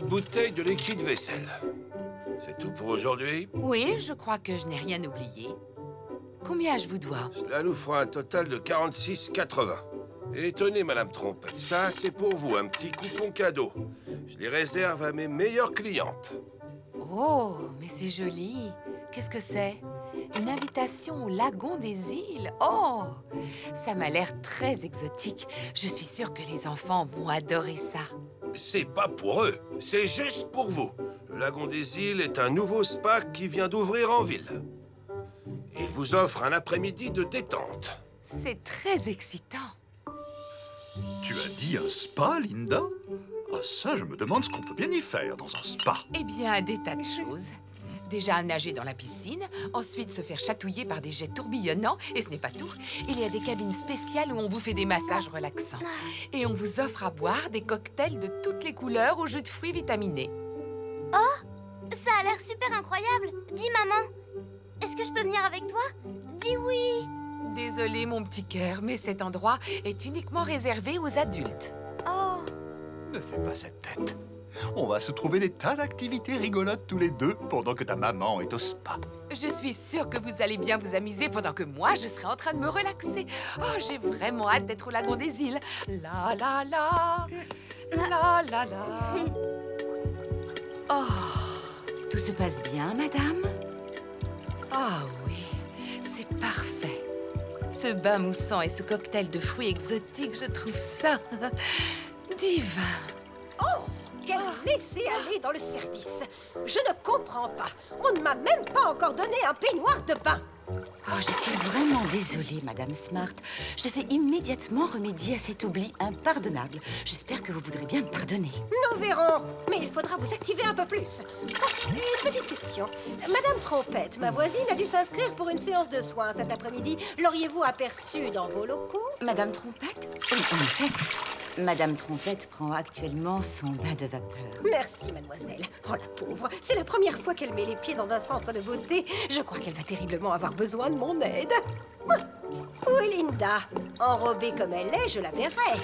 bouteille de liquide vaisselle. C'est tout pour aujourd'hui? Oui, je crois que je n'ai rien oublié. Combien je vous dois? Cela nous fera un total de 46,80. Et tenez, Madame Trompette, ça, c'est pour vous, un petit coupon cadeau. Je les réserve à mes meilleures clientes. Oh, mais c'est joli. Qu'est-ce que c'est? Une invitation au lagon des îles. Oh, ça m'a l'air très exotique. Je suis sûre que les enfants vont adorer ça. C'est pas pour eux, c'est juste pour vous. Le lagon des îles est un nouveau spa qui vient d'ouvrir en ville. Et il vous offre un après-midi de détente. C'est très excitant. Tu as dit un spa, Linda? Ah, ça, je me demande ce qu'on peut bien y faire dans un spa. Eh bien, des tas de choses. Déjà nager dans la piscine, ensuite se faire chatouiller par des jets tourbillonnants, et ce n'est pas tout. Il y a des cabines spéciales où on vous fait des massages relaxants. Et on vous offre à boire des cocktails de toutes les couleurs au jus de fruits vitaminés. Oh, ça a l'air super incroyable. Dis, maman, est-ce que je peux venir avec toi? Dis oui. Désolée, mon petit cœur, mais cet endroit est uniquement réservé aux adultes. Oh. Ne fais pas cette tête. On va se trouver des tas d'activités rigolotes tous les deux pendant que ta maman est au spa. Je suis sûre que vous allez bien vous amuser pendant que moi, je serai en train de me relaxer. Oh, j'ai vraiment hâte d'être au lagon des îles. La la la, la la la. Oh, tout se passe bien, madame? Ah oui, c'est parfait. Ce bain moussant et ce cocktail de fruits exotiques, je trouve ça divin. Oh, quel laisser-aller dans le service. Je ne comprends pas. On ne m'a même pas encore donné un peignoir de bain. Oh, je suis vraiment désolée, Madame Smart. Je vais immédiatement remédier à cet oubli impardonnable. J'espère que vous voudrez bien me pardonner. Nous verrons. Mais il faudra vous activer un peu plus. Oh, une petite question. Madame Trompette, ma voisine, a dû s'inscrire pour une séance de soins cet après-midi. L'auriez-vous aperçue dans vos locaux? Madame Trompette? Oui, en effet. Madame Trompette prend actuellement son bain de vapeur. Merci, mademoiselle. Oh, la pauvre. C'est la première fois qu'elle met les pieds dans un centre de beauté. Je crois qu'elle va terriblement avoir besoin de mon aide. Où est Linda? Enrobée comme elle est, je la verrai.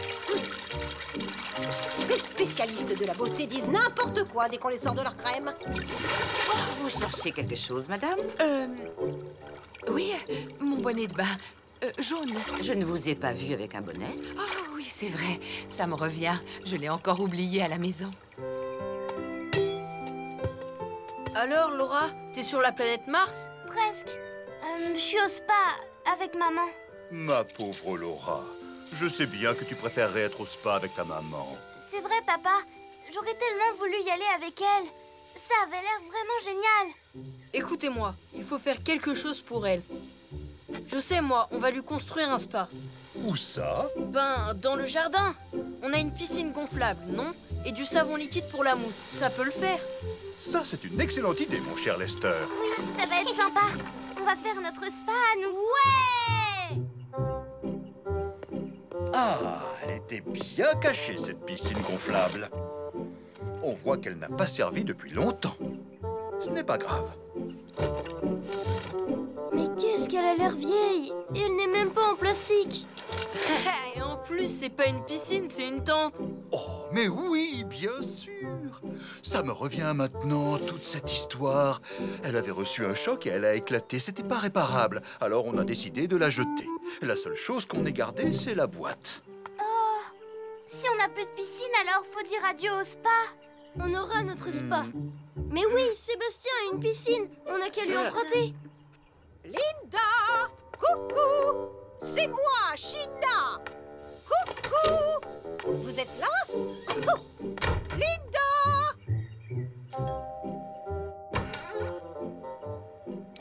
Ces spécialistes de la beauté disent n'importe quoi dès qu'on les sort de leur crème. Vous cherchez quelque chose, madame? Oui, mon bonnet de bain. Jaune. Je ne vous ai pas vu avec un bonnet. Oh oui, c'est vrai. Ça me revient. Je l'ai encore oublié à la maison. Alors, Laura, t'es sur la planète Mars? Presque. Je suis au spa avec maman. Ma pauvre Laura, je sais bien que tu préférerais être au spa avec ta maman. C'est vrai, papa. J'aurais tellement voulu y aller avec elle. Ça avait l'air vraiment génial. Écoutez-moi, il faut faire quelque chose pour elle. Je sais, moi, on va lui construire un spa. Où ça? Ben, dans le jardin. On a une piscine gonflable, non? Et du savon liquide pour la mousse. Ça peut le faire. Ça, c'est une excellente idée, mon cher Lester. Oui, ça va être sympa. On va faire notre spa à nous. Ouais! Ah, elle était bien cachée, cette piscine gonflable. On voit qu'elle n'a pas servi depuis longtemps. Ce n'est pas grave. Mais qu'est-ce qu'elle a l'air vieille! Et elle n'est même pas en plastique! Et en plus, c'est pas une piscine, c'est une tente. Oh, mais oui, bien sûr. Ça me revient maintenant, toute cette histoire. Elle avait reçu un choc et elle a éclaté. C'était pas réparable. Alors on a décidé de la jeter. La seule chose qu'on ait gardée, c'est la boîte. Oh! Si on n'a plus de piscine, alors faut dire adieu au spa. On aura notre spa. Mais oui, Sébastien a une piscine. On n'a qu'à lui emprunter. Linda! Coucou! C'est moi, China! Coucou! Vous êtes là? Oh! Linda!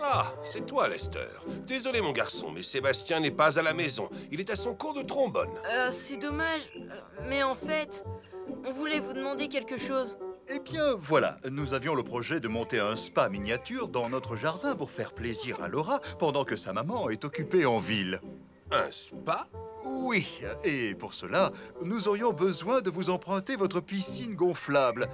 Ah, c'est toi, Lester. Désolé, mon garçon, mais Sébastien n'est pas à la maison. Il est à son cours de trombone. C'est dommage. Mais en fait, on voulait vous demander quelque chose. Eh bien, voilà, nous avions le projet de monter un spa miniature dans notre jardin pour faire plaisir à Laura pendant que sa maman est occupée en ville. Un spa? Oui, et pour cela, nous aurions besoin de vous emprunter votre piscine gonflable.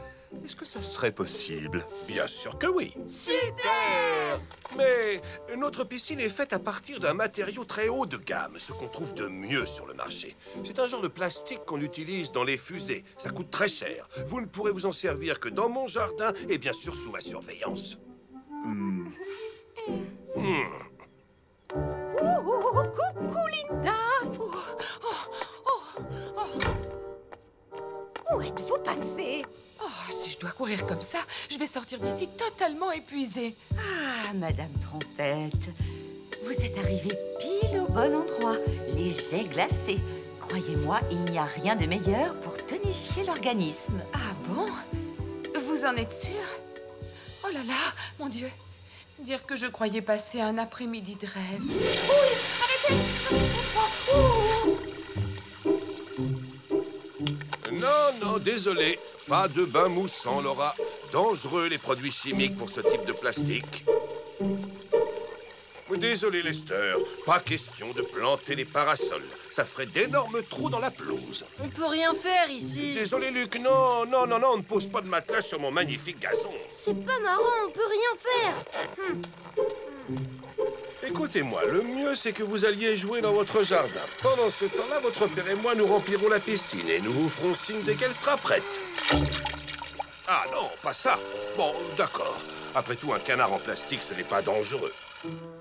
Est-ce que ça serait possible? Bien sûr que oui. Super! Mais notre piscine est faite à partir d'un matériau très haut de gamme, ce qu'on trouve de mieux sur le marché. C'est un genre de plastique qu'on utilise dans les fusées. Ça coûte très cher. Vous ne pourrez vous en servir que dans mon jardin et bien sûr sous ma surveillance. Coucou, Linda! Où êtes-vous passée? Oh, si je dois courir comme ça, je vais sortir d'ici totalement épuisée. Ah, Madame Trompette, vous êtes arrivée pile au bon endroit. Les jets glacés. Croyez-moi, il n'y a rien de meilleur pour tonifier l'organisme. Ah bon? Vous en êtes sûre? Oh là là, mon Dieu. Dire que je croyais passer un après-midi de rêve. Non, désolé. Pas de bain moussant, Laura. Dangereux, les produits chimiques pour ce type de plastique. Désolé, Lester. Pas question de planter les parasols. Ça ferait d'énormes trous dans la pelouse. On peut rien faire ici. Désolé, Luc. Non, on ne pose pas de matelas sur mon magnifique gazon. C'est pas marrant, on peut rien faire. Écoutez-moi, le mieux, c'est que vous alliez jouer dans votre jardin. Pendant ce temps-là, votre père et moi, nous remplirons la piscine et nous vous ferons signe dès qu'elle sera prête. Ah non, pas ça. Bon, d'accord. Après tout, un canard en plastique, ce n'est pas dangereux.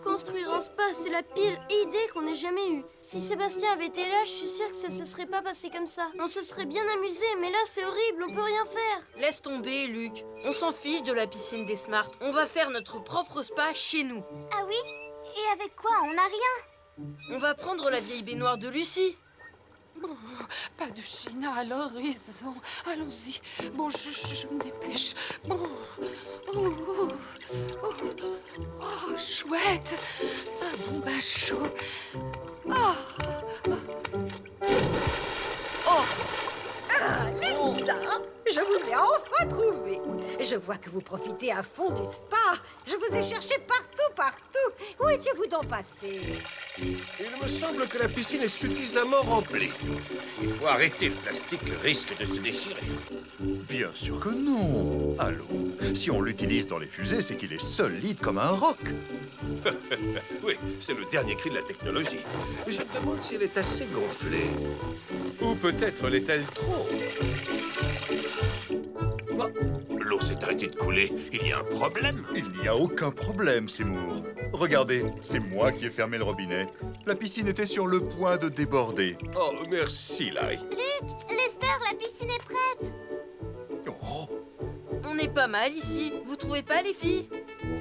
Construire un spa, c'est la pire idée qu'on ait jamais eue. Si Sébastien avait été là, je suis sûre que ça se serait pas passé comme ça. On se serait bien amusé, mais là, c'est horrible, on peut rien faire. Laisse tomber, Luc. On s'en fiche de la piscine des Smart. On va faire notre propre spa chez nous. Ah oui? Et avec quoi? On n'a rien. On va prendre la vieille baignoire de Lucie. Oh, pas de Chine à l'horizon. Allons-y. Bon, je me dépêche. Bon. Oh, chouette. Un bon bain chaud. Ah, Linda! Je vous ai enfin trouvé. Je vois que vous profitez à fond du spa. Je vous ai cherché partout. Où étiez-vous donc passé? Il me semble que la piscine est suffisamment remplie. Il faut arrêter le plastique, le risque de se déchirer. Bien sûr que non. Allô, si on l'utilise dans les fusées, c'est qu'il est solide comme un roc. Oui, c'est le dernier cri de la technologie. Je me demande si elle est assez gonflée. Ou peut-être l'est-elle trop. Oh, l'eau s'est arrêtée de couler. Il y a un problème. Il n'y a aucun problème, Seymour. Regardez, c'est moi qui ai fermé le robinet. La piscine était sur le point de déborder. Oh, merci, Larry. Luc, Lester, la piscine est prête. Oh, On est pas mal ici. Vous trouvez pas, les filles?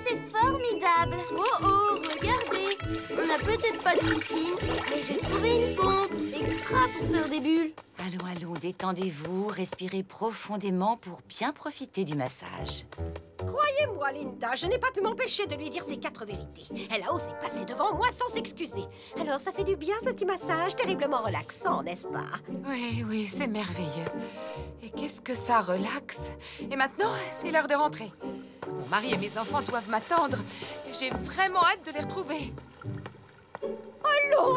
C'est formidable. Oh, regardez. On n'a peut-être pas de piscine, mais j'ai trouvé une pompe extra pour faire des bulles. Allons, détendez-vous, respirez profondément pour bien profiter du massage. Croyez-moi, Linda, je n'ai pas pu m'empêcher de lui dire ses 4 vérités. Elle a osé passer devant moi sans s'excuser. Alors, ça fait du bien, ce petit massage terriblement relaxant, n'est-ce pas? Oui, c'est merveilleux. Et qu'est-ce que ça relaxe. Et maintenant, c'est l'heure de rentrer. Mon mari et mes enfants doivent m'attendre. J'ai vraiment hâte de les retrouver.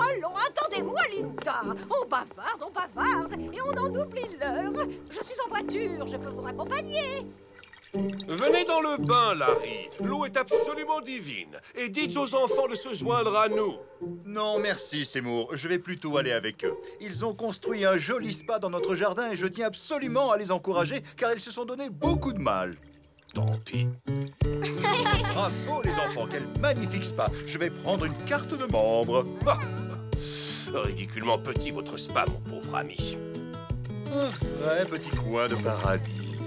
Allons, attendez-moi, Linda. On bavarde, et on en oublie l'heure. Je suis en voiture, je peux vous raccompagner. venez dans le bain, Larry. L'eau est absolument divine. Et dites aux enfants de se joindre à nous. Non, merci, Seymour. Je vais plutôt aller avec eux. Ils ont construit un joli spa dans notre jardin et je tiens absolument à les encourager car ils se sont donné beaucoup de mal. Tant pis. Bravo, les enfants. Quel magnifique spa. Je vais prendre une carte de membre. Ah, ridiculement petit, votre spa, mon pauvre ami. Un vrai petit coin de paradis.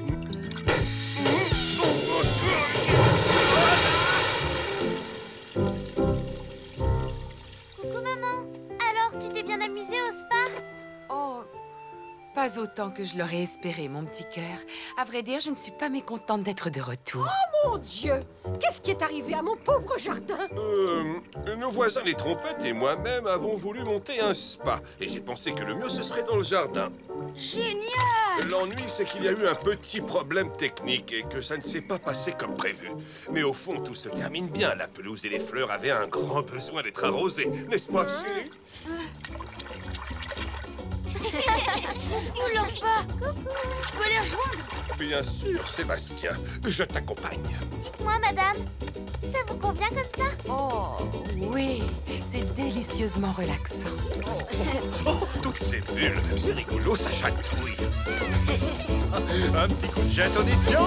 Coucou, maman. Alors, tu t'es bien amusée au spa? Oh, pas autant que je l'aurais espéré, mon petit cœur. À vrai dire, je ne suis pas mécontente d'être de retour. Mon Dieu, qu'est-ce qui est arrivé à mon pauvre jardin? Nos voisins les trompettes et moi-même avons voulu monter un spa. Et j'ai pensé que le mieux, ce serait dans le jardin. Génial! L'ennui, c'est qu'il y a eu un petit problème technique et que ça ne s'est pas passé comme prévu. Mais au fond, tout se termine bien. La pelouse et les fleurs avaient un grand besoin d'être arrosées, n'est-ce pas, chérie? Où leur spa? Coucou. Je peux les rejoindre? Bien sûr, Sébastien. Je t'accompagne. Dites-moi, madame, ça vous convient comme ça? Oh, oui, c'est délicieusement relaxant. Oh, toutes ces bulles. C'est rigolo, ça chatouille. Un petit coup de jet, on est bien.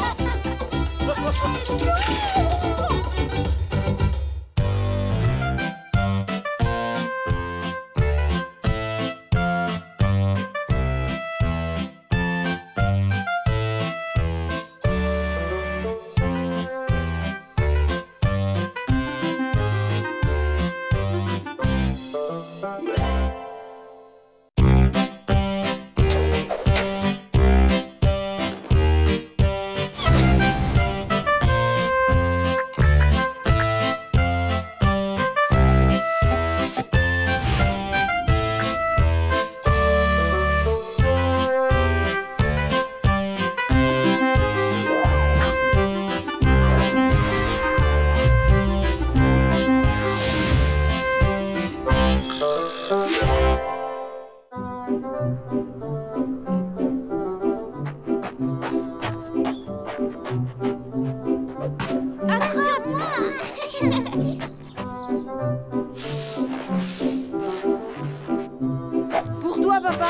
Pour toi, papa.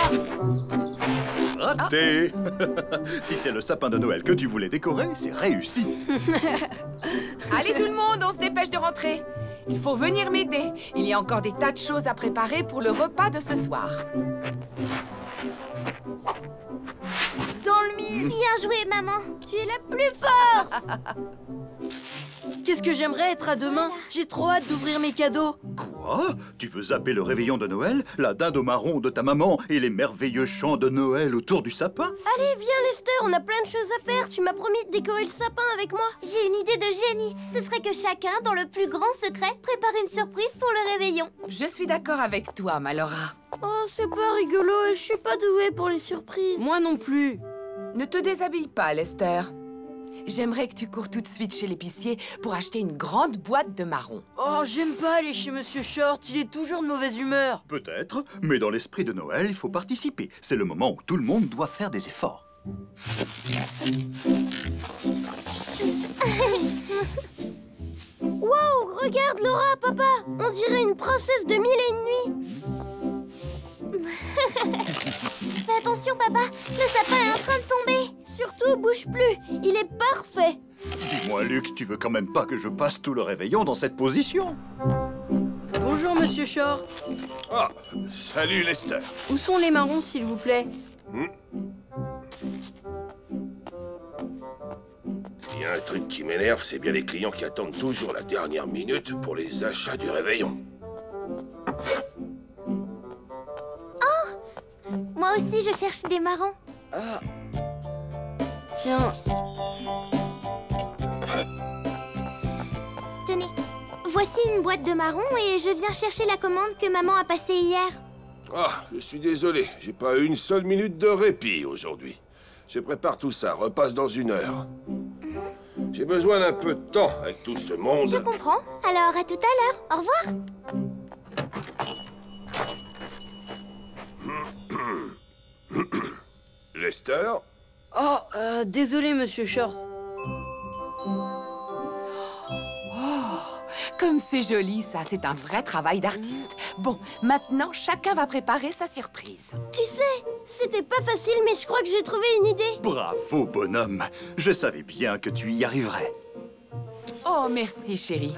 Raté. Si c'est le sapin de Noël que tu voulais décorer, c'est réussi. Allez tout le monde, on se dépêche de rentrer. Il faut venir m'aider. Il y a encore des tas de choses à préparer pour le repas de ce soir. Dans le mille. Bien joué, maman. Tu es la plus forte. Qu'est-ce que j'aimerais être à demain? J'ai trop hâte d'ouvrir mes cadeaux. Quoi? Tu veux zapper le réveillon de Noël, la dinde au marron de ta maman et les merveilleux chants de Noël autour du sapin? Allez, viens, Lester, on a plein de choses à faire. Tu m'as promis de décorer le sapin avec moi. J'ai une idée de génie. Ce serait que chacun, dans le plus grand secret, prépare une surprise pour le réveillon. Je suis d'accord avec toi, Malora. Oh, c'est pas rigolo et je suis pas douée pour les surprises. Moi non plus. Ne te déshabille pas, Lester. J'aimerais que tu cours tout de suite chez l'épicier pour acheter une grande boîte de marrons. Oh, j'aime pas aller chez Monsieur Short, il est toujours de mauvaise humeur. Peut-être, mais dans l'esprit de Noël, il faut participer. C'est le moment où tout le monde doit faire des efforts. Wow, regarde Laura, papa. On dirait une princesse de 1001 nuits. Fais attention, papa. Le sapin est en train de tomber. Surtout, bouge plus. Il est parfait. Dis-moi, Luc, tu veux quand même pas que je passe tout le réveillon dans cette position? Bonjour, Monsieur Short. Ah, salut Lester. Où sont les marrons, s'il vous plaît? Il y a un truc qui m'énerve, c'est bien les clients qui attendent toujours la dernière minute pour les achats du réveillon. Moi aussi, je cherche des marrons. Ah. Tiens, Tenez, voici une boîte de marrons et je viens chercher la commande que maman a passée hier. Ah, je suis désolé, j'ai pas eu une seule minute de répit aujourd'hui. Je prépare tout ça, repasse dans 1 heure. J'ai besoin d'un peu de temps avec tout ce monde. Je comprends. Alors, à tout à l'heure. Au revoir. Lester? oh, désolé, Monsieur Short. Comme c'est joli, ça, c'est un vrai travail d'artiste. Bon, maintenant, chacun va préparer sa surprise. Tu sais, c'était pas facile, mais je crois que j'ai trouvé une idée. Bravo, bonhomme. Je savais bien que tu y arriverais. Oh, merci, chérie.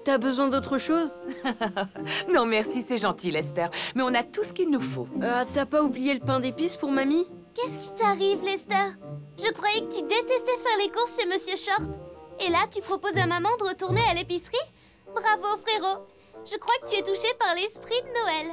T'as besoin d'autre chose? Non, merci, c'est gentil, Lester. Mais on a tout ce qu'il nous faut. T'as pas oublié le pain d'épices pour mamie? Qu'est-ce qui t'arrive, Lester? Je croyais que tu détestais faire les courses chez Monsieur Short. Et là, tu proposes à maman de retourner à l'épicerie? Bravo, frérot. Je crois que tu es touché par l'esprit de Noël.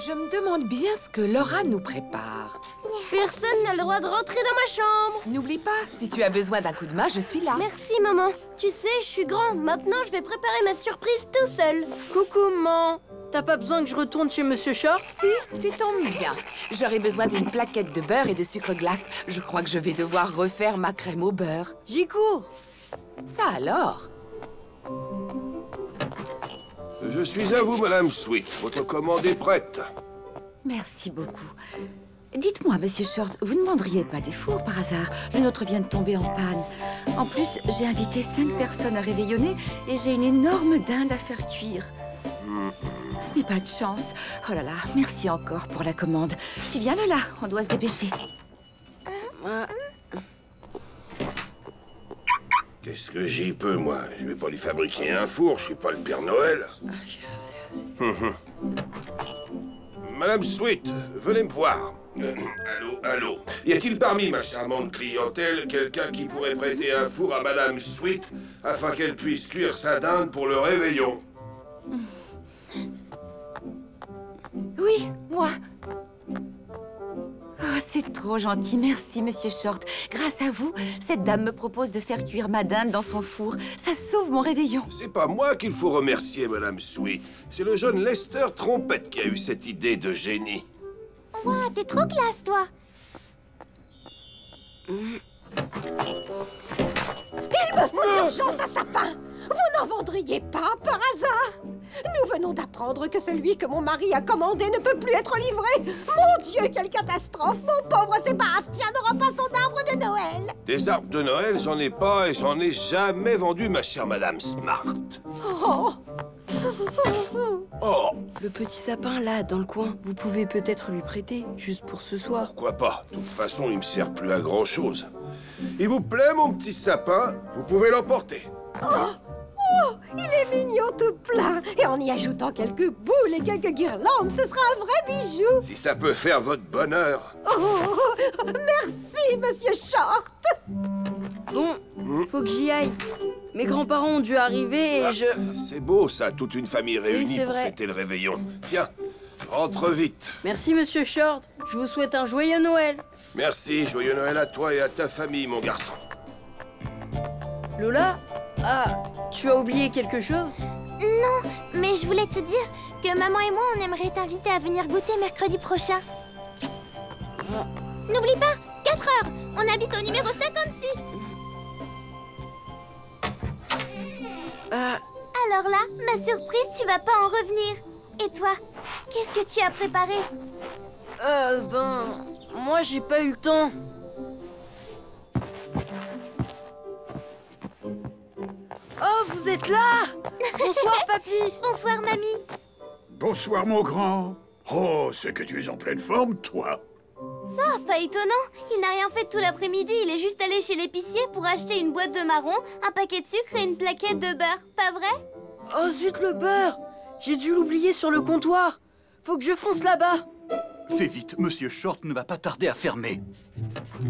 Je me demande bien ce que Laura nous prépare. Personne n'a le droit de rentrer dans ma chambre. N'oublie pas, si tu as besoin d'un coup de main, je suis là. Merci, maman. Tu sais, je suis grand. Maintenant, je vais préparer ma surprise tout seul. Coucou, maman. T'as pas besoin que je retourne chez Monsieur Short? Si, tu tombes bien. J'aurai besoin d'une plaquette de beurre et de sucre glace. Je crois que je vais devoir refaire ma crème au beurre. J'y cours. Ça alors? Je suis à vous, Madame Sweet. Votre commande est prête. Merci beaucoup. Dites-moi, Monsieur Short, vous ne vendriez pas des fours par hasard? Le nôtre vient de tomber en panne. En plus, j'ai invité 5 personnes à réveillonner et j'ai une énorme dinde à faire cuire. Ce n'est pas de chance. Oh là là, merci encore pour la commande. Tu viens, Lola, on doit se dépêcher. Qu'est-ce que j'y peux, moi? Je vais pas lui fabriquer un four, je suis pas le Père Noël. Madame Sweet, venez me voir. Allô. Y a-t-il parmi ma charmante clientèle quelqu'un qui pourrait prêter un four à Madame Sweet afin qu'elle puisse cuire sa dinde pour le réveillon? Oui, moi. Oh, c'est trop gentil, merci, Monsieur Short. Grâce à vous, cette dame me propose de faire cuire ma dinde dans son four. Ça sauve mon réveillon. C'est pas moi qu'il faut remercier, Madame Sweet. C'est le jeune Lester Trompette qui a eu cette idée de génie. Ouah, t'es trop classe, toi. Il me faut d'urgence un sapin. Vous n'en vendriez pas par hasard? Nous venons d'apprendre que celui que mon mari a commandé ne peut plus être livré. Mon Dieu, quelle catastrophe! Mon pauvre Sébastien n'aura pas son arbre de Noël. Des arbres de Noël, j'en ai pas et j'en ai jamais vendu, ma chère Madame Smart. Oh. Oh, Le petit sapin, là, dans le coin, vous pouvez peut-être lui prêter, juste pour ce soir. pourquoi pas? De toute façon, il me sert plus à grand-chose. Il vous plaît, mon petit sapin? Vous pouvez l'emporter. Oh, il est mignon tout plein. Et en y ajoutant quelques boules et quelques guirlandes, ce sera un vrai bijou. Si ça peut faire votre bonheur. Oh, merci, Monsieur Short. Bon, faut que j'y aille. Mes grands-parents ont dû arriver et je... C'est beau, ça, toute une famille réunie c'est pour vrai. fêter le réveillon. Tiens, rentre vite. Merci, Monsieur Short. Je vous souhaite un joyeux Noël. Merci, joyeux Noël à toi et à ta famille, mon garçon. Lola? Ah, tu as oublié quelque chose? Non, mais je voulais te dire que maman et moi, on aimerait t'inviter à venir goûter mercredi prochain. N'oublie pas, 4 heures. On habite au numéro 56. Alors là, ma surprise, tu vas pas en revenir. Et toi, qu'est-ce que tu as préparé? Moi j'ai pas eu le temps. Oh, vous êtes là! Bonsoir, papy! Bonsoir, mamie. Bonsoir, mon grand. Oh, c'est que tu es en pleine forme, toi. Oh, pas étonnant. Il n'a rien fait tout l'après-midi. Il est juste allé chez l'épicier pour acheter une boîte de marrons, un paquet de sucre et une plaquette de beurre. Pas vrai? Oh zut, le beurre! J'ai dû l'oublier sur le comptoir. Faut que je fonce là-bas. Fais vite, Monsieur Short ne va pas tarder à fermer.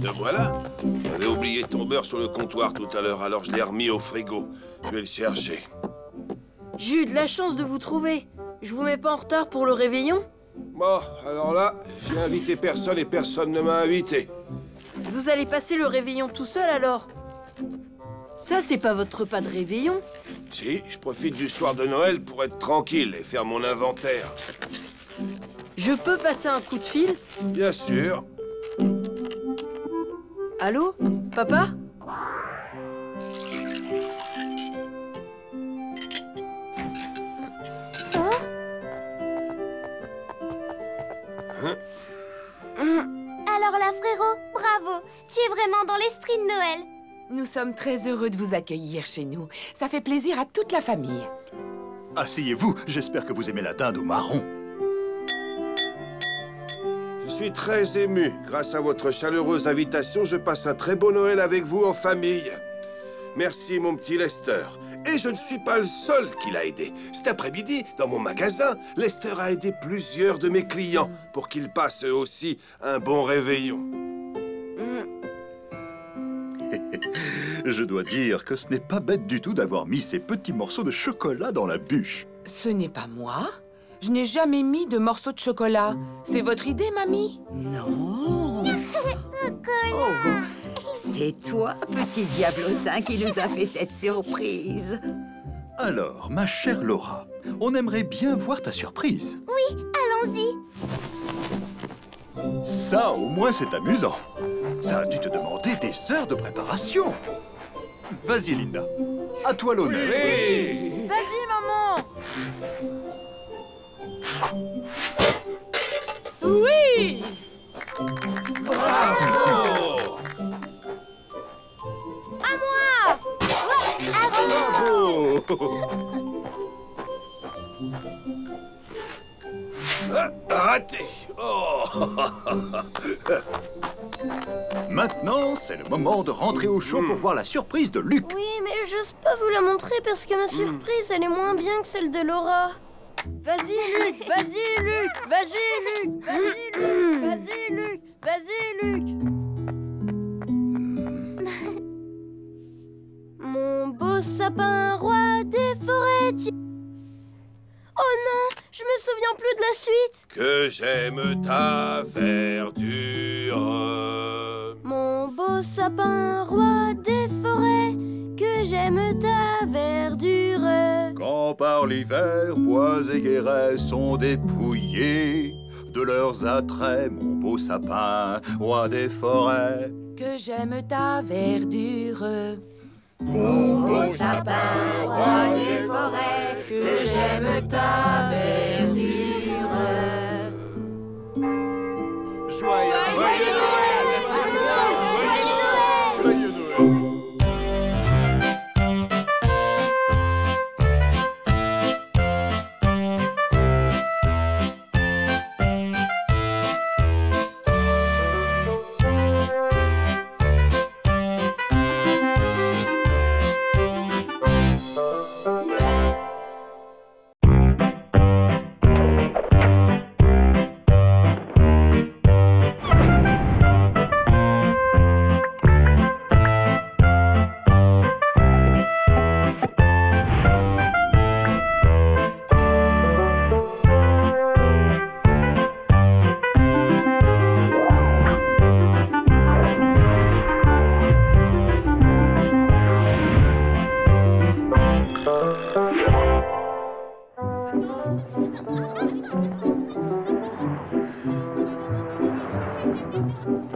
Te voilà. J'avais oublié ton beurre sur le comptoir tout à l'heure, alors je l'ai remis au frigo. Je vais le chercher. J'ai eu de la chance de vous trouver. Je vous mets pas en retard pour le réveillon? Bon, alors là, j'ai invité personne et personne ne m'a invité. Vous allez passer le réveillon tout seul alors? Ça, c'est pas votre repas de réveillon? Si, je profite du soir de Noël pour être tranquille et faire mon inventaire. Je peux passer un coup de fil? Bien sûr. Allô? Papa? Alors là, frérot, bravo. Tu es vraiment dans l'esprit de Noël. Nous sommes très heureux de vous accueillir chez nous. Ça fait plaisir à toute la famille. Asseyez-vous, j'espère que vous aimez la dinde au marron. Je suis très ému. Grâce à votre chaleureuse invitation, je passe un très beau Noël avec vous en famille. Merci, mon petit Lester. Et je ne suis pas le seul qui l'a aidé. Cet après-midi, dans mon magasin, Lester a aidé plusieurs de mes clients pour qu'ils passent eux aussi un bon réveillon. Je dois dire que ce n'est pas bête du tout d'avoir mis ces petits morceaux de chocolat dans la bûche. Ce n'est pas moi. Je n'ai jamais mis de morceaux de chocolat. C'est votre idée, mamie? Non. Oh, c'est toi, petit diablotin, qui nous a fait cette surprise. Alors, ma chère Laura, on aimerait bien voir ta surprise. Oui, allons-y. Ça, au moins, c'est amusant. Ça a dû te demander des heures de préparation. Vas-y, Linda. À toi l'honneur. Oui! Vas-y, maman! Oui! Bravo! À moi! Ouais, à vous! Bravo! Raté! Oh! Maintenant, c'est le moment de rentrer au show pour voir la surprise de Luc. Oui, mais j'ose pas vous la montrer parce que ma surprise, elle est moins bien que celle de Laura. Vas-y, Luc! Vas-y, Luc! Vas-y, Luc! Vas-y, Luc! Vas-y, Luc! Vas-y, Luc! Mon beau sapin, roi des forêts, Oh non, je me souviens plus de la suite. Que j'aime ta verdure. Mon beau sapin, roi des forêts, que j'aime ta verdure. Quand par l'hiver, bois et guérets sont dépouillés de leurs attraits, mon beau sapin, roi des forêts. Que j'aime ta verdure. Mon beau sapin, roi des forêts, que j'aime ta verdure. Joyeux Noël! Joyeux Noël!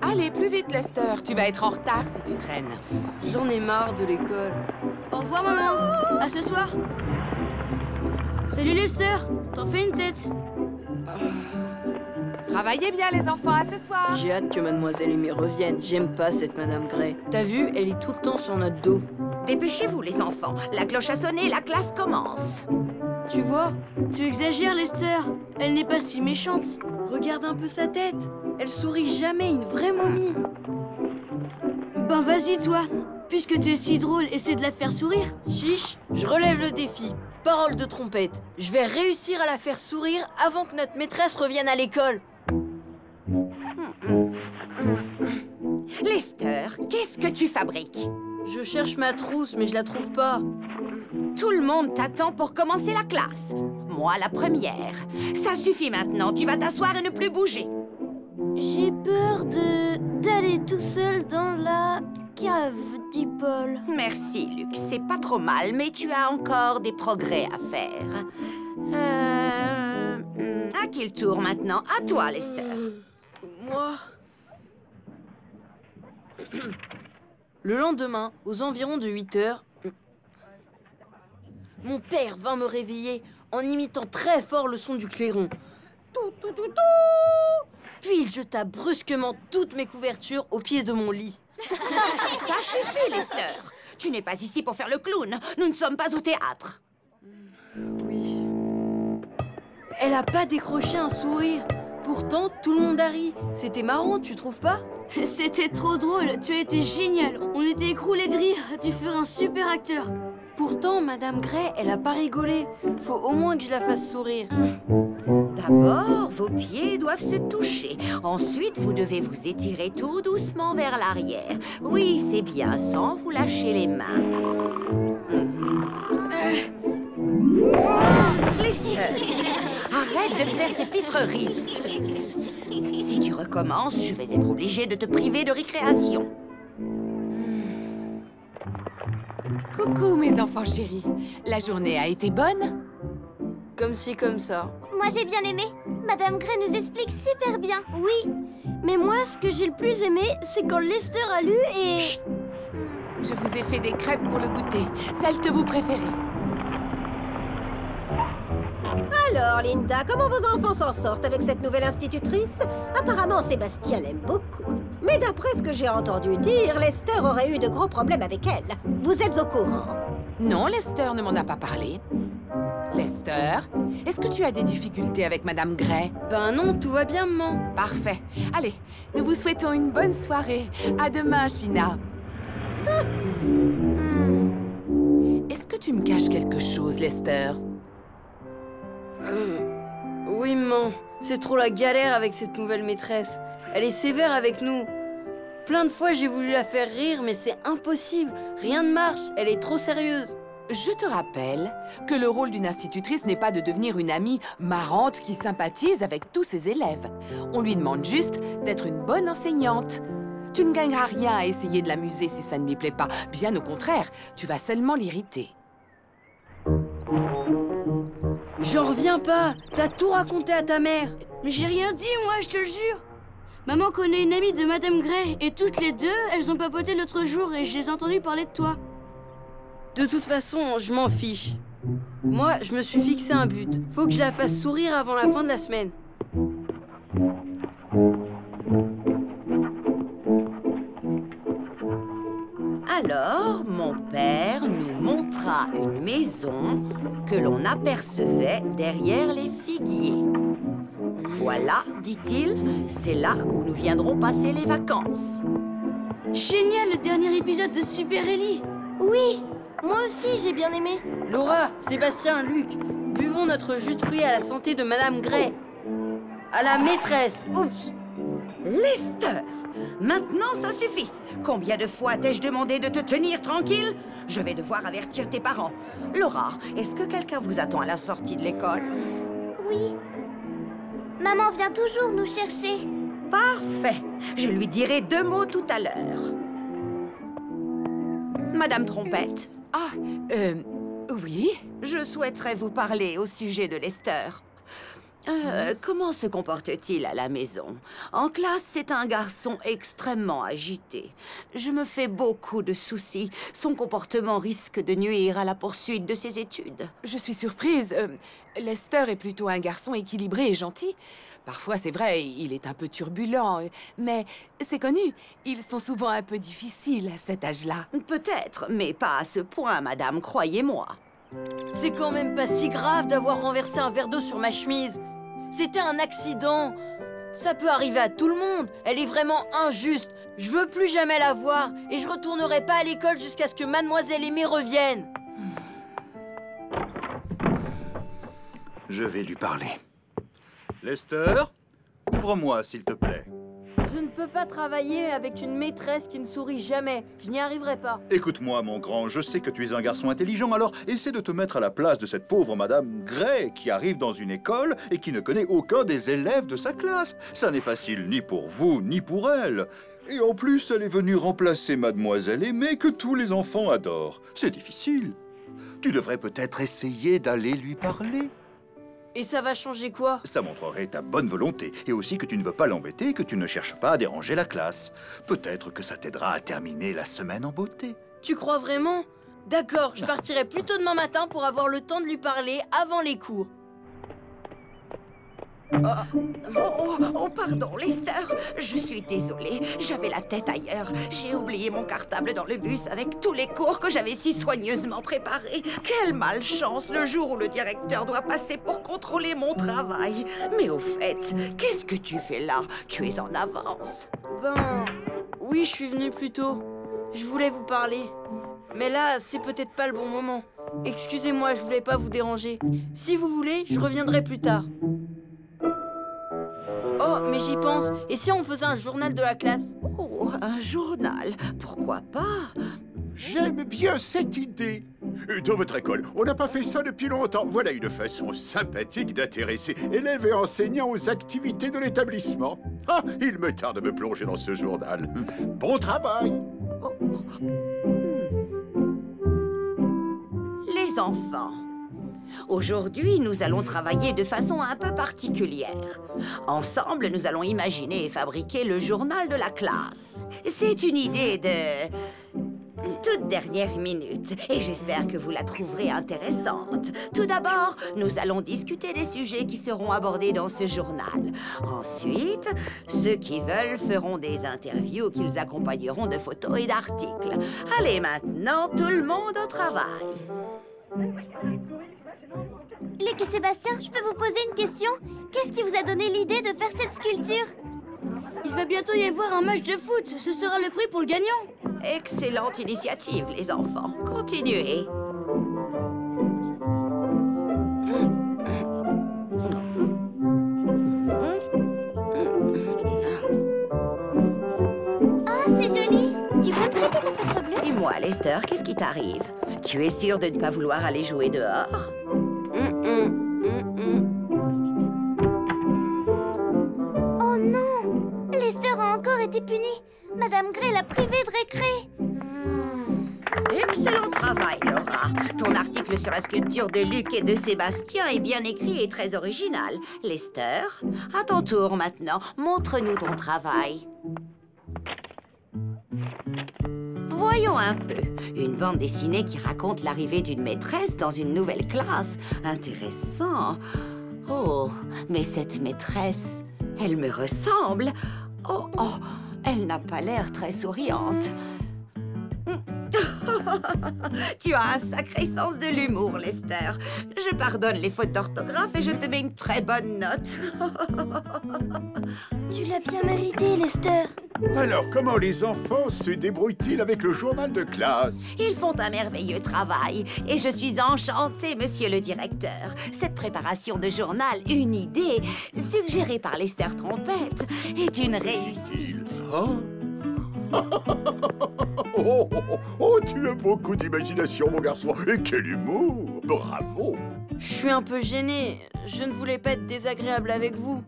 Allez, plus vite, Lester. Tu vas être en retard si tu traînes. J'en ai marre de l'école. Au revoir, maman. À ce soir. Salut, Lester. T'en fais une tête. Travaillez bien, les enfants, à ce soir. J'ai hâte que Mademoiselle Aimée revienne. J'aime pas cette Madame Gray. T'as vu, elle est tout le temps sur notre dos. Dépêchez-vous, les enfants. La cloche a sonné, la classe commence. Tu vois? Tu exagères, Lester. Elle n'est pas si méchante. Regarde un peu sa tête. Elle sourit jamais, une vraie momie. Ben vas-y, toi. Puisque tu es si drôle, essaie de la faire sourire. Chiche, je relève le défi. Parole de trompette. Je vais réussir à la faire sourire avant que notre maîtresse revienne à l'école. Lester, qu'est-ce que tu fabriques? Je cherche ma trousse, mais je la trouve pas. Tout le monde t'attend pour commencer la classe. Moi, la première. Ça suffit maintenant, tu vas t'asseoir et ne plus bouger. J'ai peur d'aller tout seul dans la cave, dit Paul. Merci, Luc. C'est pas trop mal, mais tu as encore des progrès à faire. À qui le tour maintenant? À toi, Lester. Moi... Le lendemain, aux environs de 8 heures, mon père vint me réveiller en imitant très fort le son du clairon. Tout, tout, tout, tout. Puis il jeta brusquement toutes mes couvertures au pied de mon lit. Ça suffit, Lester. Tu n'es pas ici pour faire le clown. Nous ne sommes pas au théâtre. Oui. Elle a pas décroché un sourire. Pourtant, tout le monde a ri. C'était marrant, tu trouves pas? C'était trop drôle, tu as été génial. On était écroulés de rire, tu ferais un super acteur. Pourtant, Madame Gray, elle a pas rigolé. Faut au moins que je la fasse sourire. D'abord, vos pieds doivent se toucher. Ensuite, vous devez vous étirer tout doucement vers l'arrière. Oui, c'est bien, sans vous lâcher les mains. Lester, arrête de faire tes pitreries. Si tu recommences, je vais être obligée de te priver de récréation. Coucou, mes enfants chéris. La journée a été bonne? Comme ci, comme ça. Moi j'ai bien aimé. Madame Gray nous explique super bien. Oui. Mais moi, ce que j'ai le plus aimé, c'est quand Lester a lu et... Chut. Je vous ai fait des crêpes pour le goûter. Celles que vous préférez. Alors, Linda, comment vos enfants s'en sortent avec cette nouvelle institutrice? Apparemment, Sébastien l'aime beaucoup. Mais d'après ce que j'ai entendu dire, Lester aurait eu de gros problèmes avec elle. Vous êtes au courant? Non, Lester ne m'en a pas parlé. Lester, est-ce que tu as des difficultés avec Madame Gray? Ben non, tout va bien, maman. Parfait. Allez, nous vous souhaitons une bonne soirée. À demain, China. Est-ce que tu me caches quelque chose, Lester? Oui, maman. C'est trop la galère avec cette nouvelle maîtresse. Elle est sévère avec nous. Plein de fois, j'ai voulu la faire rire, mais c'est impossible. Rien ne marche. Elle est trop sérieuse. Je te rappelle que le rôle d'une institutrice n'est pas de devenir une amie marrante qui sympathise avec tous ses élèves. On lui demande juste d'être une bonne enseignante. Tu ne gagneras rien à essayer de l'amuser si ça ne lui plaît pas. Bien au contraire, tu vas seulement l'irriter. J'en reviens pas. T'as tout raconté à ta mère. Mais j'ai rien dit, moi, je te le jure. Maman connaît une amie de Madame Gray, et toutes les deux, elles ont papoté l'autre jour, et je les ai entendues parler de toi. De toute façon, je m'en fiche. Moi, je me suis fixé un but. Faut que je la fasse sourire avant la fin de la semaine. Alors, mon père nous montra une maison que l'on apercevait derrière les figuiers. Voilà, dit-il, c'est là où nous viendrons passer les vacances. Génial, le dernier épisode de Super Ellie. Oui, moi aussi j'ai bien aimé. Laura, Sébastien, Luc, buvons notre jus de fruits à la santé de Madame Gray. À la maîtresse. Oups! Lester! Maintenant, ça suffit! Combien de fois t'ai-je demandé de te tenir tranquille? Je vais devoir avertir tes parents. Laura, est-ce que quelqu'un vous attend à la sortie de l'école? Oui. Maman vient toujours nous chercher. Parfait! Je lui dirai 2 mots tout à l'heure. Madame Trompette, Ah, oui? je souhaiterais vous parler au sujet de Lester. Comment se comporte-t-il à la maison? En classe, c'est un garçon extrêmement agité. Je me fais beaucoup de soucis. Son comportement risque de nuire à la poursuite de ses études. Je suis surprise. Lester est plutôt un garçon équilibré et gentil. Parfois, c'est vrai, il est un peu turbulent, mais c'est connu. Ils sont souvent un peu difficiles à cet âge-là. Peut-être, mais pas à ce point, madame, croyez-moi. C'est quand même pas si grave d'avoir renversé un verre d'eau sur ma chemise. C'était un accident. Ça peut arriver à tout le monde. Elle est vraiment injuste. Je veux plus jamais la voir. Et je retournerai pas à l'école jusqu'à ce que Mademoiselle Aimée revienne. Je vais lui parler. Lester, ouvre-moi, s'il te plaît. Je ne peux pas travailler avec une maîtresse qui ne sourit jamais. Je n'y arriverai pas. Écoute-moi, mon grand, je sais que tu es un garçon intelligent, alors essaie de te mettre à la place de cette pauvre Madame Gray qui arrive dans une école et qui ne connaît aucun des élèves de sa classe. Ça n'est facile ni pour vous, ni pour elle. Et en plus, elle est venue remplacer Mademoiselle Aimée que tous les enfants adorent. C'est difficile. Tu devrais peut-être essayer d'aller lui parler. Et ça va changer quoi? Ça montrerait ta bonne volonté, et aussi que tu ne veux pas l'embêter et que tu ne cherches pas à déranger la classe. Peut-être que ça t'aidera à terminer la semaine en beauté. Tu crois vraiment? D'accord, je partirai plus tôt demain matin pour avoir le temps de lui parler avant les cours. Oh, pardon, Lester. Je suis désolée. J'avais la tête ailleurs. J'ai oublié mon cartable dans le bus avec tous les cours que j'avais si soigneusement préparés. Quelle malchance le jour où le directeur doit passer pour contrôler mon travail. Mais au fait, qu'est-ce que tu fais là? Tu es en avance. Ben... oui, je suis venue plus tôt. Je voulais vous parler. Mais là, c'est peut-être pas le bon moment. Excusez-moi, je voulais pas vous déranger. Si vous voulez, je reviendrai plus tard. Oh, mais j'y pense. Et si on faisait un journal de la classe? Oh, un journal? Pourquoi pas? J'aime bien cette idée. Dans votre école, on n'a pas fait ça depuis longtemps. Voilà une façon sympathique d'intéresser élèves et enseignants aux activités de l'établissement. Ah, il me tarde de me plonger dans ce journal. Bon travail! Les enfants, aujourd'hui, nous allons travailler de façon un peu particulière. Ensemble, nous allons imaginer et fabriquer le journal de la classe. C'est une idée de toute dernière minute, et j'espère que vous la trouverez intéressante. Tout d'abord, nous allons discuter des sujets qui seront abordés dans ce journal. Ensuite, ceux qui veulent feront des interviews qu'ils accompagneront de photos et d'articles. Allez maintenant, tout le monde au travail. Luc et Sébastien, je peux vous poser une question? Qu'est-ce qui vous a donné l'idée de faire cette sculpture? Il va bientôt y avoir un match de foot. Ce sera le prix pour le gagnant. Excellente initiative, les enfants. Continuez. Ah, c'est joli. Tu peux me prêter ton feutre bleu? Dis-moi, Lester, qu'est-ce qui t'arrive? Tu es sûr de ne pas vouloir aller jouer dehors? Oh non! Lester a encore été puni. Madame Gray l'a privé de récré. Excellent travail, Laura. Ton article sur la sculpture de Luc et de Sébastien est bien écrit et très original. Lester, à ton tour maintenant. Montre-nous ton travail. Voyons un peu. Une bande dessinée qui raconte l'arrivée d'une maîtresse dans une nouvelle classe. Intéressant. Oh, mais cette maîtresse, elle me ressemble. Oh, elle n'a pas l'air très souriante. Tu as un sacré sens de l'humour, Lester. Je pardonne les fautes d'orthographe et je te mets une très bonne note. Tu l'as bien mérité, Lester. Alors, comment les enfants se débrouillent-ils avec le journal de classe? Ils font un merveilleux travail et je suis enchantée, monsieur le directeur. Cette préparation de journal, une idée, suggérée par Lester Trompette, est une réussite. Oh, tu as beaucoup d'imagination, mon garçon. Et quel humour! Bravo! Je suis un peu gênée. Je ne voulais pas être désagréable avec vous.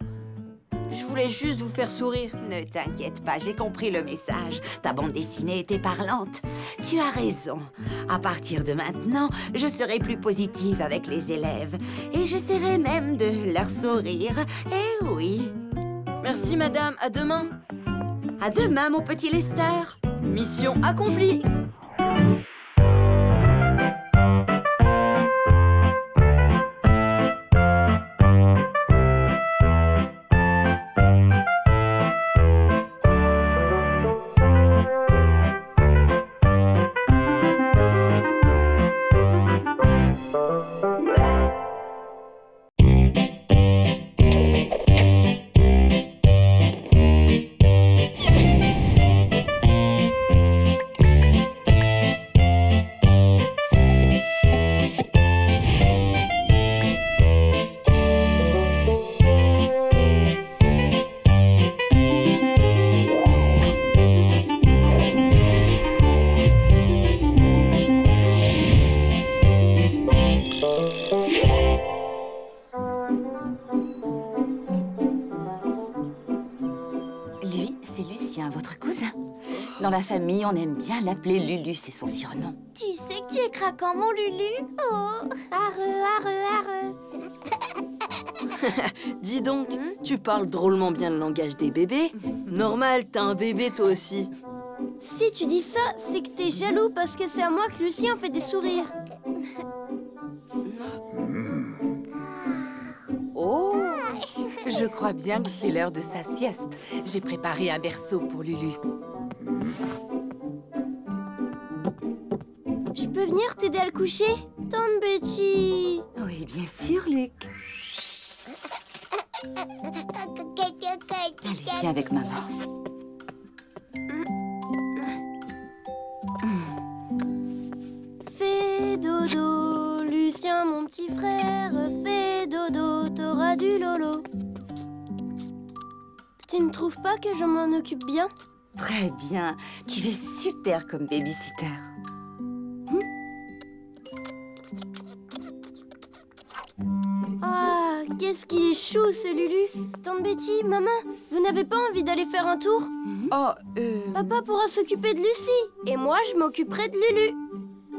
Je voulais juste vous faire sourire. Ne t'inquiète pas, j'ai compris le message. Ta bande dessinée était parlante. Tu as raison. À partir de maintenant, je serai plus positive avec les élèves. Et j'essaierai même de leur sourire. Eh oui. Merci, madame. À demain. À demain, mon petit Lester. Mission accomplie. Dans la famille, on aime bien l'appeler Lulu, c'est son surnom. Tu sais que tu es craquant, mon Lulu. Oh, arre. Dis donc, tu parles drôlement bien le langage des bébés. Normal, t'as un bébé toi aussi. Si tu dis ça, c'est que t'es jaloux parce que c'est à moi que Lucien fait des sourires. Oh, je crois bien que c'est l'heure de sa sieste. J'ai préparé un berceau pour Lulu. Je peux venir t'aider à le coucher, Tante Betty? Oui, bien sûr, Luc. Allez, viens avec maman. Fais dodo, Lucien, mon petit frère. Fais dodo, t'auras du lolo. Tu ne trouves pas que je m'en occupe bien? Très bien. Tu es super comme babysitter. Ah, qu'est-ce qu'il est chou, ce Lulu. Tante Betty, maman, vous n'avez pas envie d'aller faire un tour? Papa pourra s'occuper de Lucie, et moi, je m'occuperai de Lulu.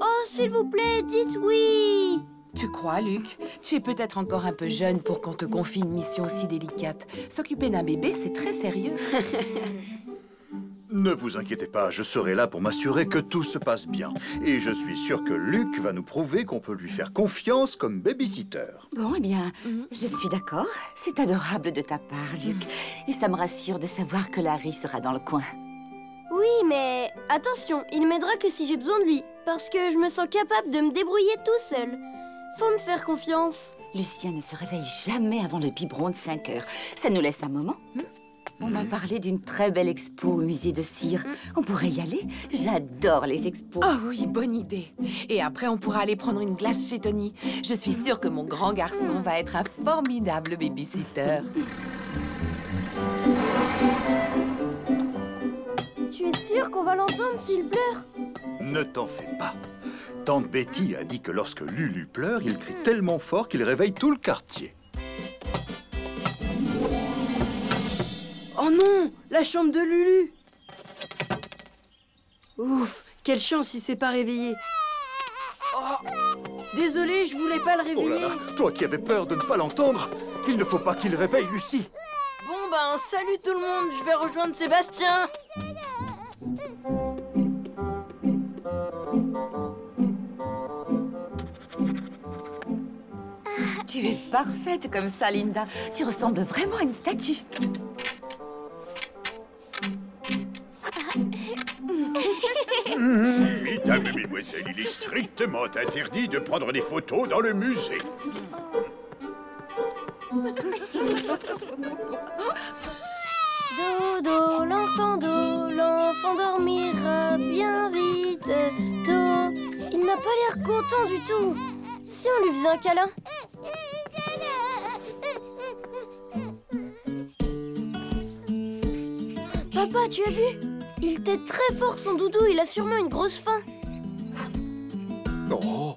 Oh, s'il vous plaît, dites oui. Tu crois, Luc? Tu es peut-être encore un peu jeune pour qu'on te confie une mission si délicate. S'occuper d'un bébé, c'est très sérieux. Ne vous inquiétez pas, je serai là pour m'assurer que tout se passe bien. Et je suis sûr que Luc va nous prouver qu'on peut lui faire confiance comme babysitter. Bon, eh bien, je suis d'accord. C'est adorable de ta part, Luc. Et ça me rassure de savoir que Larry sera dans le coin. Oui, mais attention, il m'aidera que si j'ai besoin de lui. Parce que je me sens capable de me débrouiller tout seul. Faut me faire confiance. Lucien ne se réveille jamais avant le biberon de 5 heures. Ça nous laisse un moment. On m'a parlé d'une très belle expo au musée de cire. On pourrait y aller. J'adore les expos. Oh oui, bonne idée. Et après, on pourra aller prendre une glace chez Tony. Je suis sûre que mon grand garçon va être un formidable babysitter. Tu es sûre qu'on va l'entendre s'il pleure? Ne t'en fais pas. Tante Betty a dit que lorsque Lulu pleure, il crie tellement fort qu'il réveille tout le quartier. Oh non, la chambre de Lulu. Ouf, quelle chance il s'est pas réveillé. Oh, désolé, je voulais pas le Oh réveiller. là là, toi qui avais peur de ne pas l'entendre, il ne faut pas qu'il réveille Lucie. Bon ben, salut tout le monde, je vais rejoindre Sébastien. Tu es parfaite comme ça, Linda. Tu ressembles vraiment à une statue. Mesdames et mesdemoiselles, il est strictement interdit de prendre des photos dans le musée. Dodo, l'enfant dormira bien vite. Do, il n'a pas l'air content du tout. Si on lui faisait un câlin? Papa, tu as vu? Il tète très fort son doudou, il a sûrement une grosse faim. Oh.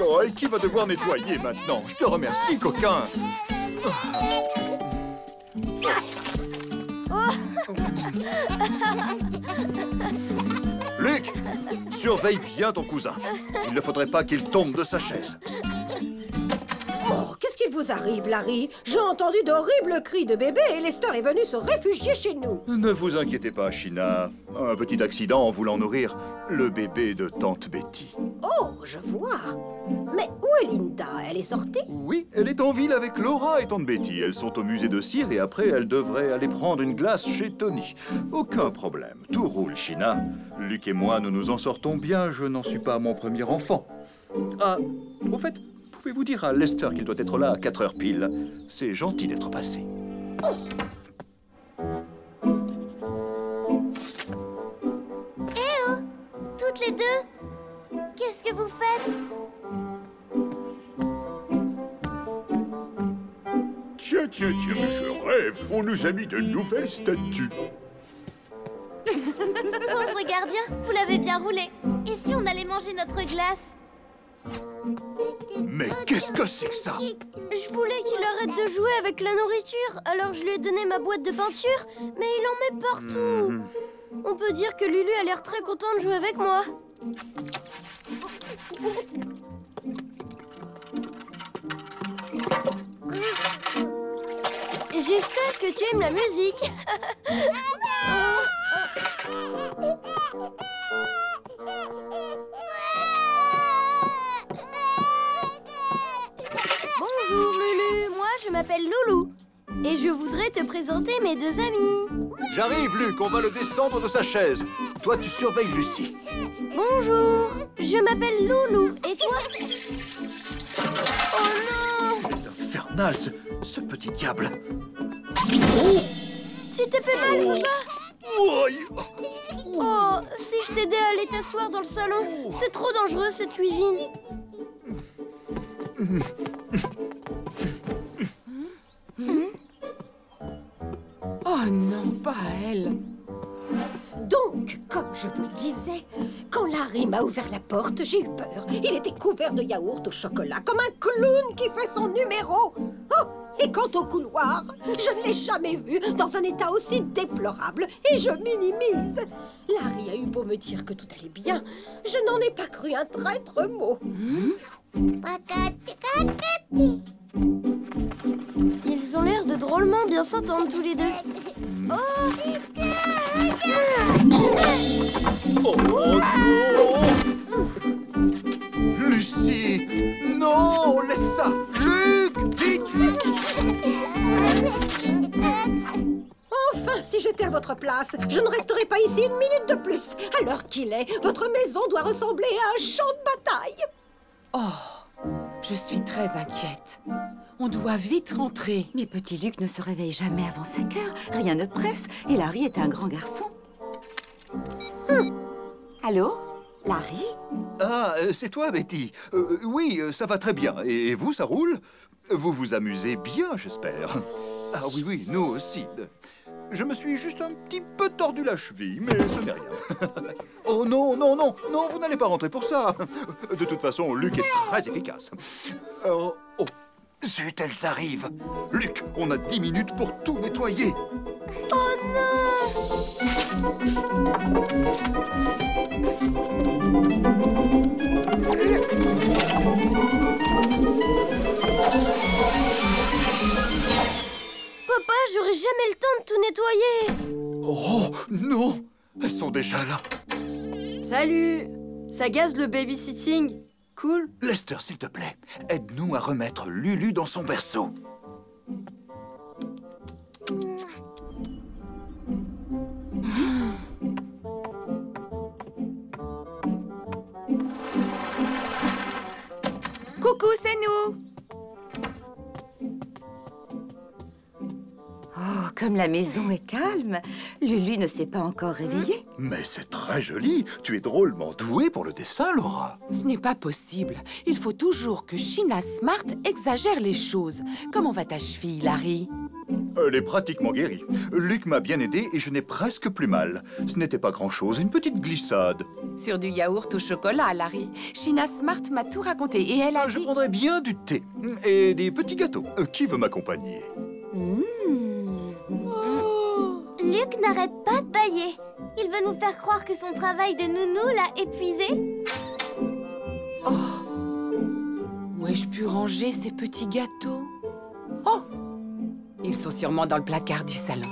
Oh, et qui va devoir nettoyer maintenant? Je te remercie, coquin. Luc, surveille bien ton cousin. Il ne faudrait pas qu'il tombe de sa chaise. Oh, qu'est-ce qu'il vous arrive, Larry? J'ai entendu d'horribles cris de bébé et Lester est venu se réfugier chez nous. Ne vous inquiétez pas, China. Un petit accident en voulant nourrir le bébé de tante Betty. Oh, je vois. Mais où est Linda? Elle est sortie? Oui, elle est en ville avec Laura et tante Betty. Elles sont au musée de cire et après, elles devraient aller prendre une glace chez Tony. Aucun problème. Tout roule, China. Luc et moi, nous nous en sortons bien. Je n'en suis pas à mon premier enfant. Ah, au fait, pouvez-vous dire à Lester qu'il doit être là à 4 heures pile? C'est gentil d'être passé. Eh oh! Toutes les deux! Qu'est-ce que vous faites? Tiens, mais je rêve. On nous a mis de nouvelles statues. Pauvre gardien, vous l'avez bien roulé. Et si on allait manger notre glace? Mais qu'est-ce que c'est que ça? Je voulais qu'il arrête de jouer avec la nourriture, alors je lui ai donné ma boîte de peinture, mais il en met partout. On peut dire que Lulu a l'air très content de jouer avec moi. J'espère que tu aimes la musique. Bonjour Lulu, moi je m'appelle Loulou. Et je voudrais te présenter mes deux amis. J'arrive, Luc, on va le descendre de sa chaise. Toi, tu surveilles Lucie. Bonjour, je m'appelle Loulou. Et toi? Oh non! Il est infernal, ce petit diable. Tu t'es fait mal, papa? Ouah. Oh, si je t'aidais à aller t'asseoir dans le salon. C'est trop dangereux, cette cuisine. Oh non, pas elle. Donc, comme je vous le disais, quand Larry m'a ouvert la porte, j'ai eu peur. Il était couvert de yaourt au chocolat, comme un clown qui fait son numéro. Oh, et quant au couloir, je ne l'ai jamais vu dans un état aussi déplorable et je minimise. Larry a eu beau me dire que tout allait bien, je n'en ai pas cru un traître mot. Ils ont l'air de drôlement bien s'entendre tous les deux. Oh non! Lucie! Non! Laisse ça! Luc! Vite! Enfin, si j'étais à votre place, je ne resterais pas ici une minute de plus. À l'heure qu'il est, votre maison doit ressembler à un champ de bataille. Oh, je suis très inquiète. On doit vite rentrer. Mais petit Luc ne se réveille jamais avant 5 heures. Rien ne presse. Et Larry est un grand garçon. Allô? Larry? Ah, c'est toi, Betty. Oui, ça va très bien. Et vous, ça roule? Vous vous amusez bien, j'espère. Ah oui, oui, nous aussi. Je me suis juste un petit peu tordu la cheville, mais ce n'est rien. Oh non, non, non, non, vous n'allez pas rentrer pour ça. De toute façon, Luc est très efficace. Oh, zut, elles arrivent. Luc, on a 10 minutes pour tout nettoyer. Oh non! Papa, j'aurai jamais le temps de tout nettoyer. Oh non, elles sont déjà là. Salut! Ça gaze le babysitting. Cool. Lester, s'il te plaît, aide-nous à remettre Lulu dans son berceau. Coucou, c'est nous. Oh, comme la maison est calme. Lulu ne s'est pas encore réveillée. Mais c'est très joli. Tu es drôlement douée pour le dessin, Laura. Ce n'est pas possible. Il faut toujours que China Smart exagère les choses. Comment va ta cheville, Larry? Elle est pratiquement guérie. Luc m'a bien aidé et je n'ai presque plus mal. Ce n'était pas grand-chose, une petite glissade. Sur du yaourt au chocolat, Larry. China Smart m'a tout raconté et elle a Je dit... prendrais bien du thé et des petits gâteaux. Qui veut m'accompagner? Luc n'arrête pas de bâiller. Il veut nous faire croire que son travail de nounou l'a épuisé. Où ai-je pu ranger ces petits gâteaux? Oh! Ils sont sûrement dans le placard du salon.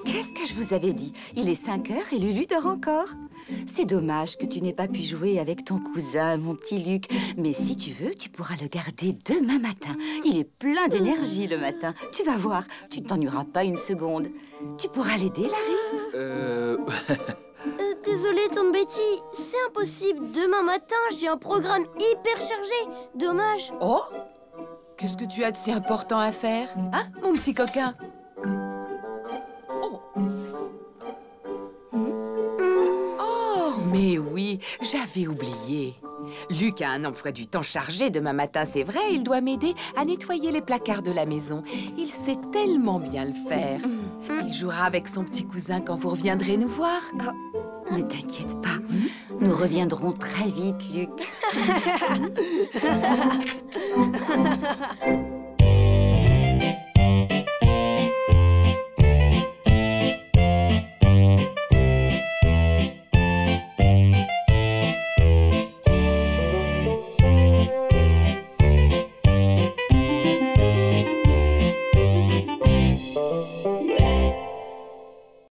Qu'est-ce que je vous avais dit? Il est 5 heures et Lulu dort encore. C'est dommage que tu n'aies pas pu jouer avec ton cousin, mon petit Luc. Mais si tu veux, tu pourras le garder demain matin. Il est plein d'énergie le matin. Tu vas voir, tu ne t'ennuieras pas une seconde. Tu pourras l'aider, Larry? Désolée, tante Betty, c'est impossible. Demain matin, j'ai un programme hyper chargé. Dommage. Oh! Qu'est-ce que tu as de si important à faire? Hein, mon petit coquin? Oh! Oh, mais oui, j'avais oublié. Luc a un emploi du temps chargé demain matin, c'est vrai. Il doit m'aider à nettoyer les placards de la maison. Il sait tellement bien le faire. Il jouera avec son petit cousin quand vous reviendrez nous voir. Ne t'inquiète pas, nous reviendrons très vite, Luc.